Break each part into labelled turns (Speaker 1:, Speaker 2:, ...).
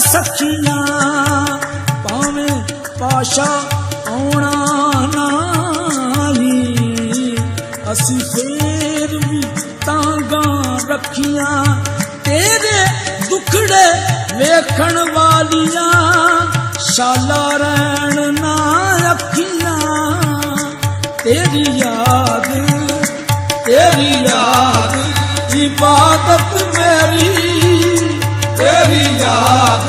Speaker 1: सखियां भावे पाशा आउणा नाही असी फेर भी तांगा रखियां तेरे दुखड़े वेखण वालियां शाला रहन ना अखियां तेरी याद इबादत मेरी तेरी याद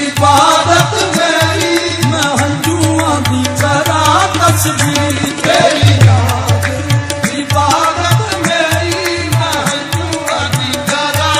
Speaker 1: इबादत मेरी मैं हंजुआं दी करा तस्बीह तेरी याद इबादत मेरी मैं हंजुआं दी करा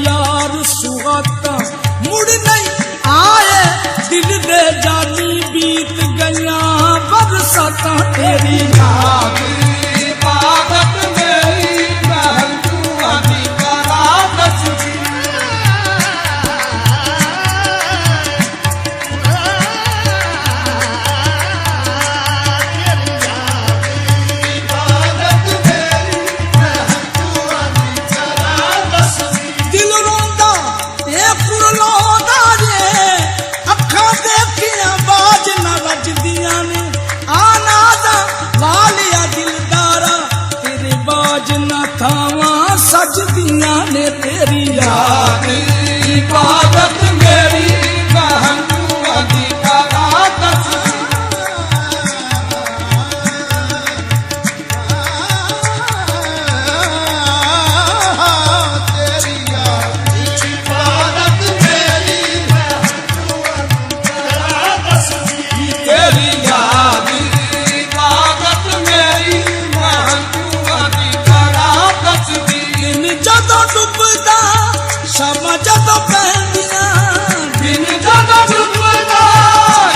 Speaker 1: यार सुहाता मुड़ नहीं आए दिल दे जानी बीत गया बरसाता तेरी याद इबादत मेरी मैं हंजुआं दी करा तस्बीह सजदियां ने तेरी याद इबादत मेरी मैं हंजुआं दी करा तेरी याद इबादत मेरी मैं हंजुआं दी करा तेरी याद इबादत मेरी मैं हंजुआं दी करा जदों डुबदा शामां जदों पैंदियां दिन जदों डुबदा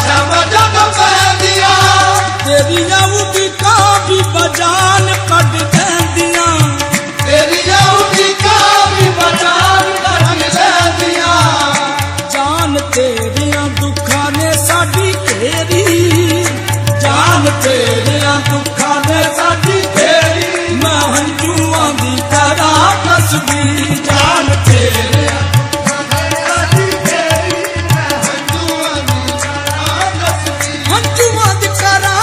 Speaker 1: शामां जदों पैंदियां तेरियां उड़ीकां भी बजान कढ देंदियां तेरियां उड़ीकां भी बजान कढ देंदियां जान तेरियां दुखां ने साडी घेरी जान तेरियां दुखां ने साडी घेरी मैं हंजुआं दी करा तस्बीह जान तेरे हंजुआं दी करा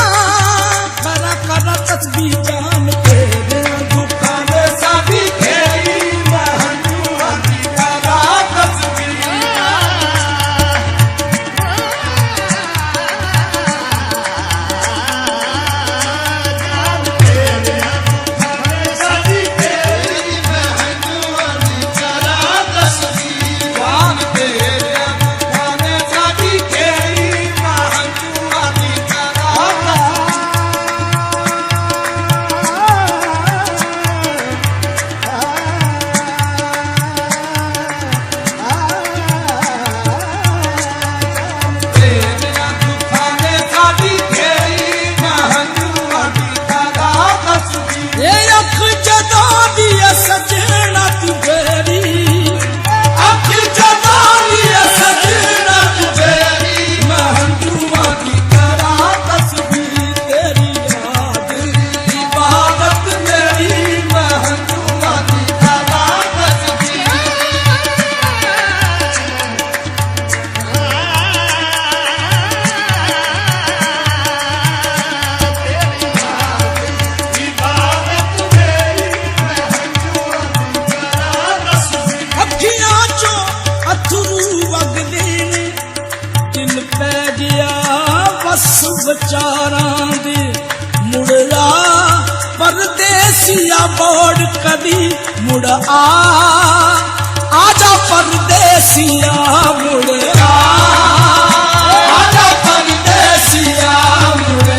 Speaker 1: तस्बीह जान तेरे दुखां ने साडी घेरी मैं हंजुआं दी करा तस्बीह विचारां दे मुड़या परदेसिया बोड़ कदी मुड़ आजा परदेसिया मुड़ आजा परदेसिया मुड़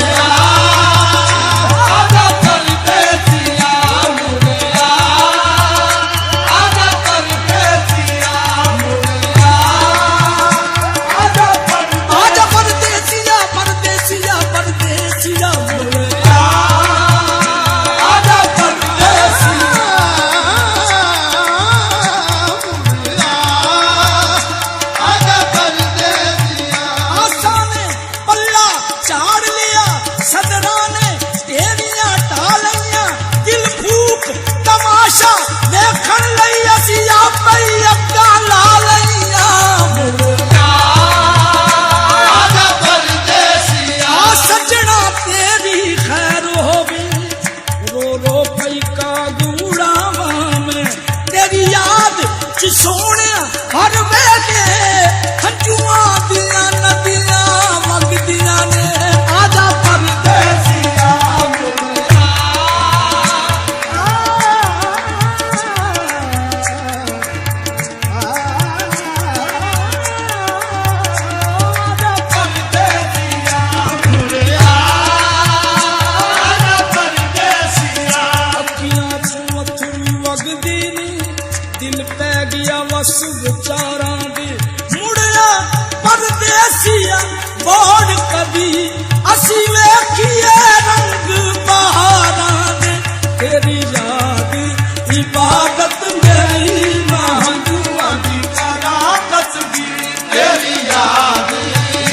Speaker 1: ਮੋੜ ਕਦੀ ਅਸੀਂ ਵੇਖੀਏ ਰੰਗ ਬਹਾਰਾਂ ਦੇ ਤੇਰੀ ਯਾਦ ਇਬਾਦਤ ਮੇਰੀ ਮਹੰਜੂਆਂ ਦੀ ਕਰਾਂ ਤਸਬੀਹ ਤੇਰੀ ਯਾਦ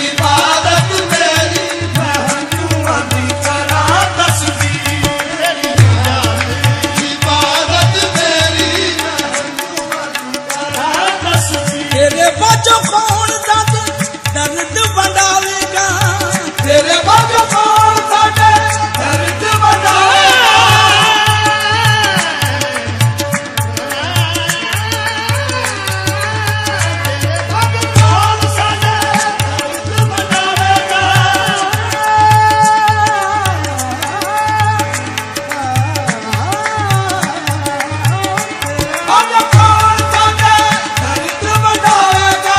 Speaker 1: ਇਬਾਦਤ ਮੇਰੀ ਮਹੰਜੂਆਂ ਦੀ ਕਰਾਂ ਤਸਬੀਹ ਤੇਰੀ ਯਾਦ ਇਬਾਦਤ ਮੇਰੀ ਮਹੰਜੂਆਂ ਦੀ ਕਰਾਂ ਤਸਬੀਹ ਤੇਰੇ ਬਾਝੋਂ ਕੌਣ ਦਰਦ ਵੰਡਾਵੇਗਾ ਤੇਰੇ ਬਾਝੋਂ ਕੌਣ ਸਾਡੇ ਦਰਦ ਵੰਡਾਵੇਗਾ ਤੇਰੇ ਬਾਝੋਂ ਕੌਣ ਸਾਡੇ ਦਰਦ ਵੰਡਾਵੇਗਾ ਬਾਝੋਂ ਕੌਣ ਸਾਡੇ ਦਰਦ ਵੰਡਾਵੇਗਾ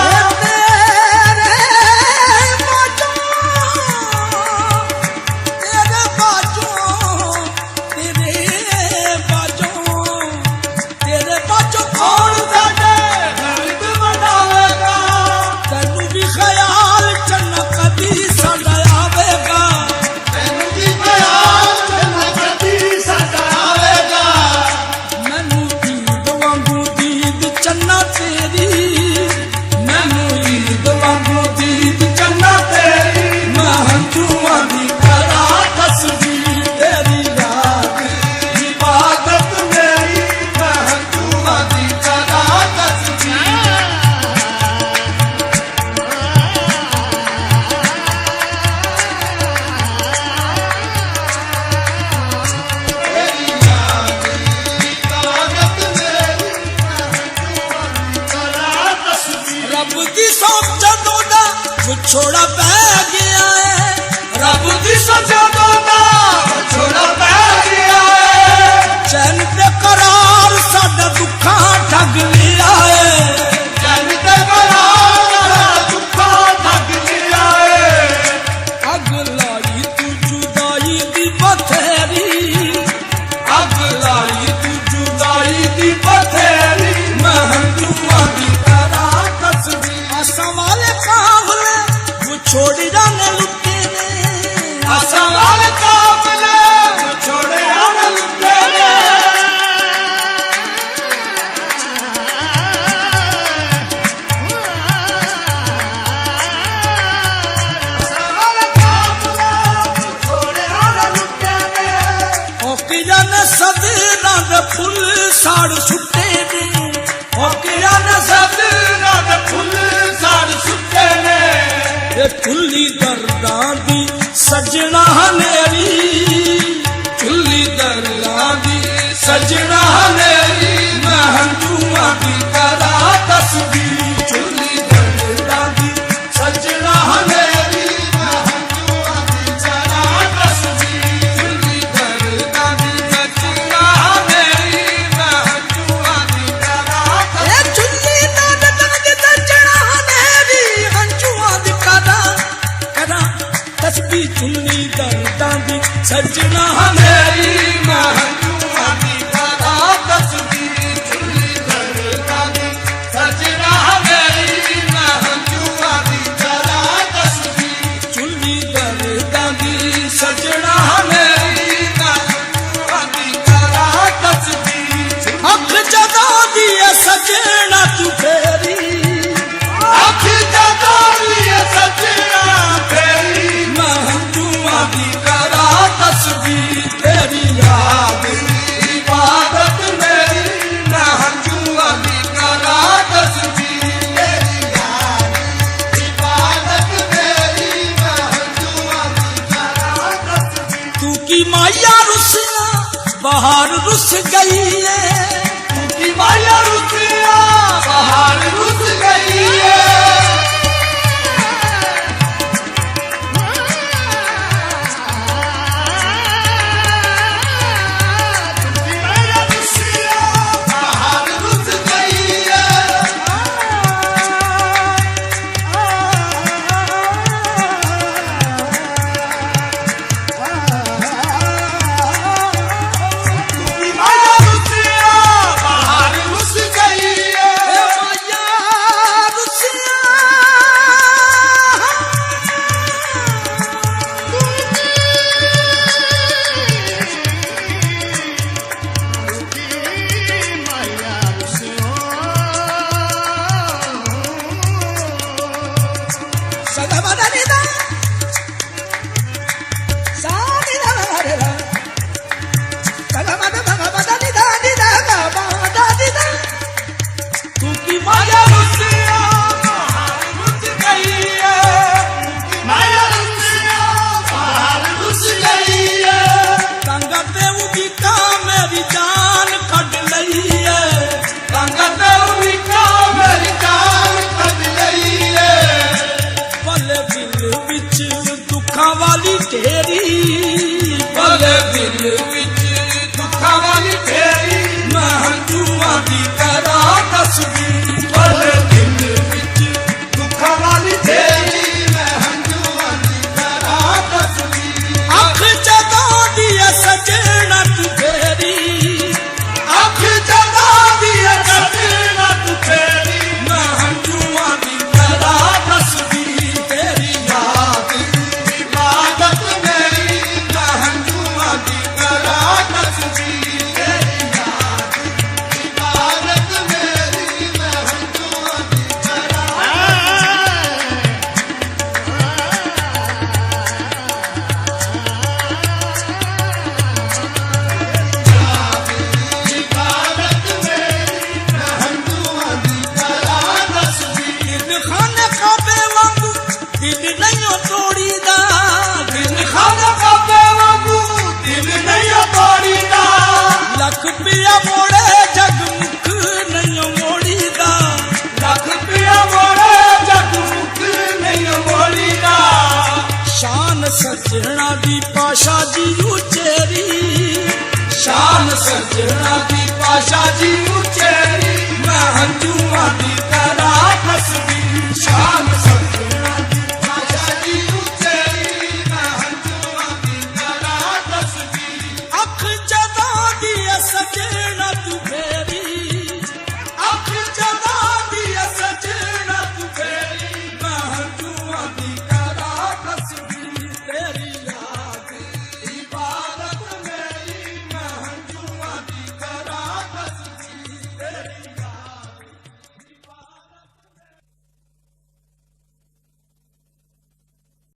Speaker 1: ਛੋੜਾ ਪੈ ਗਿਆ ਏ ਰੱਬ ਦੀ ਸਜ਼ਾ ਦਾ ਛੋੜਾ ਪੈ ਗਿਆ ਏ ਚੈਨ ਤੇ ਕਰਾਰ ਸਾਡਾ ਦੁੱਖਾਂ ਠੱਗ ਲਿਆ ਏ ਚੈਨ ਤੇ ਕਰਾਰ ਸਾਡਾ ਦੁੱਖਾਂ ਠੱਗ ਲਿਆ ਏ ਅੱਗ ਲਾਈ ਤੂੰ ਜੁਦਾਈ ਦੀ ਬਥੇਰੀ ਅੱਗ ਲਾਈ ਤੂੰ ਜੁਦਾਈ ਦੀ ਬਥੇਰੀ ਮਹੰਜੂਆਂ ਦੀ ਕਰਾਂ ਤਸਬੀਹ ਆਸਾਂ ਵਾਲੇ ਕਾਬਲੇ छोड़ी जाने लुटे ने आसां वाले काबले छोड़े जाने लुटे ने आसां वाले काबले छोड़े जाने लुटे ने ओकी जाने सदीना दे फुल साड़ सुट्टे ने ओकी जाने सदीना दे फुल साड़ सुट्टे ने चुल्ली दर्दां दी सजना हनेरी चुल्ली दर्दां दी सजना हनेरी महंजूआं दी करा तस्बीह चुल्ली दर्दां दी सजना हनेरी महंजूआं दी करा तस्बीह चुल्ली दर्दां दी सजना हनेरी महंजूआं दी करा तस्बीह चुल्ली दर्दां दी सजना हनेरी महंजूआं दी तस्बीह चुल्ली दर्दां दी सजना मेरी महंजूआं दी करा तस्बीह चुल्ली दर्दां दी सजना मेरी महंजूआं दी करा तस्बीह चुल्ली दर्दां दी सजना मेरी महंजूआं दी करा तस्बीह अख जदा दी सजना तू फेरी अख जदा दी सजना फेरी महंजूआं दी करा तस्बीह तेरी याद इबादत मेरी महंजूआं दी करा तस्बीह तेरी याद इबादत मेरी महंजूआं दी करा तस्बीह तू की माया रुसिया बाहर रुस गई है तू की माया रुसिया बाहर रुस